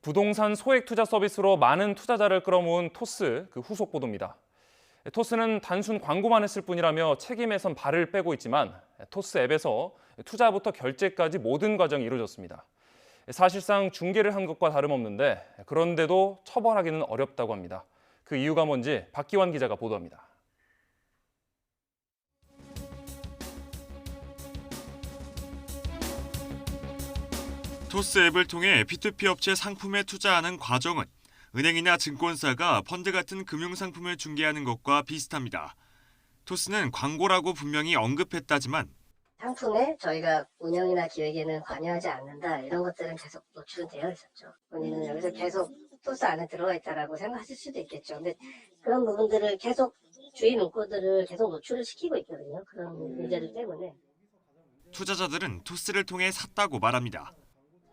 부동산 소액 투자 서비스로 많은 투자자를 끌어모은 토스, 그 후속 보도입니다. 토스는 단순 광고만 했을 뿐이라며 책임에선 발을 빼고 있지만 토스 앱에서 투자부터 결제까지 모든 과정이 이루어졌습니다. 사실상 중개를 한 것과 다름없는데 그런데도 처벌하기는 어렵다고 합니다. 그 이유가 뭔지 박기환 기자가 보도합니다. 토스 앱을 통해 P2P 업체 상품에 투자하는 과정은 은행이나 증권사가 펀드 같은 금융상품을 중개하는 것과 비슷합니다. 토스는 광고라고 분명히 언급했다지만 상품에 저희가 운영이나 기획에는 관여하지 않는다. 이런 것들은 계속 노출은 되어 있었죠. 본인은 여기서 계속 토스 안에 들어가 있다라고 생각하실 수도 있겠죠. 근데 그런 부분들을 계속 주의 문구들을 계속 노출을 시키고 있거든요. 그런 문제들 때문에. 투자자들은 토스를 통해 샀다고 말합니다.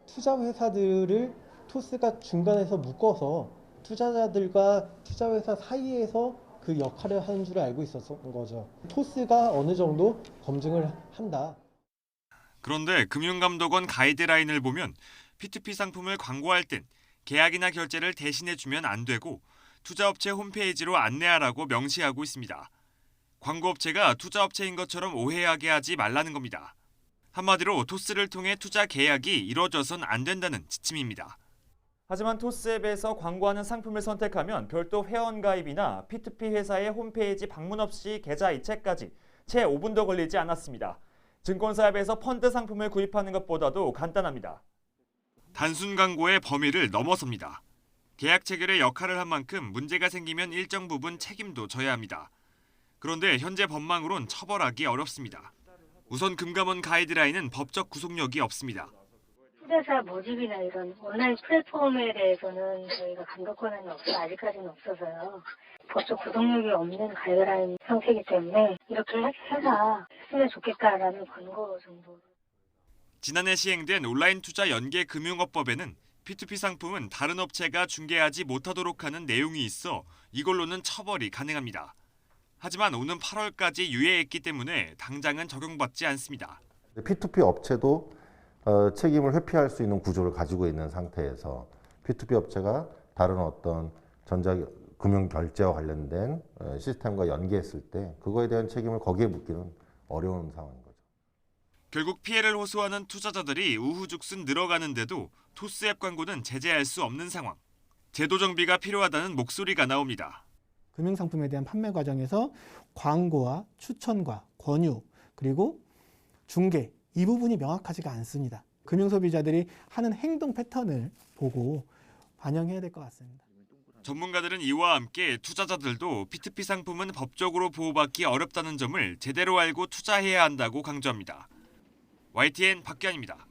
투자 회사들을 토스가 중간에서 묶어서 투자자들과 투자 회사 사이에서 그 역할을 하는 줄 알고 있었던 거죠. 토스가 어느 정도 검증을 한다. 그런데 금융감독원 가이드라인을 보면 P2P 상품을 광고할 땐 계약이나 결제를 대신해주면 안 되고 투자업체 홈페이지로 안내하라고 명시하고 있습니다. 광고업체가 투자업체인 것처럼 오해하게 하지 말라는 겁니다. 한마디로 토스를 통해 투자 계약이 이루어져선 안 된다는 지침입니다. 하지만 토스앱에서 광고하는 상품을 선택하면 별도 회원가입이나 P2P 회사의 홈페이지 방문 없이 계좌 이체까지 채 5분도 걸리지 않았습니다. 증권사 앱에서 펀드 상품을 구입하는 것보다도 간단합니다. 단순 광고의 범위를 넘어섭니다. 계약 체결의 역할을 한 만큼 문제가 생기면 일정 부분 책임도 져야 합니다. 그런데 현재 법망으론 처벌하기 어렵습니다. 우선 금감원 가이드라인은 법적 구속력이 없습니다. 투자자 모집이나 이런 온라인 플랫폼에 대해서는 저희가 감독권은 아직까지는 없어서요. 법적 구속력이 없는 가이드라인 형태이기 때문에 이렇게 해서 했으면 좋겠다라는 권고 정도. 지난해 시행된 온라인 투자 연계 금융업법에는 P2P 상품은 다른 업체가 중개하지 못하도록 하는 내용이 있어 이걸로는 처벌이 가능합니다. 하지만 오는 8월까지 유예했기 때문에 당장은 적용받지 않습니다. P2P 업체도 책임을 회피할 수 있는 구조를 가지고 있는 상태에서 P2P 업체가 다른 어떤 전자금융결제와 관련된 시스템과 연계했을 때 그거에 대한 책임을 거기에 묻기는 어려운 상황인 거죠. 결국 피해를 호소하는 투자자들이 우후죽순 늘어가는데도 토스앱 광고는 제재할 수 없는 상황. 제도 정비가 필요하다는 목소리가 나옵니다. 금융상품에 대한 판매 과정에서 광고와 추천과 권유 그리고 중개 이 부분이 명확하지가 않습니다. 금융소비자들이 하는 행동 패턴을 보고 반영해야 될 것 같습니다. 전문가들은 이와 함께 투자자들도 P2P 상품은 법적으로 보호받기 어렵다는 점을 제대로 알고 투자해야 한다고 강조합니다. YTN 박기환입니다.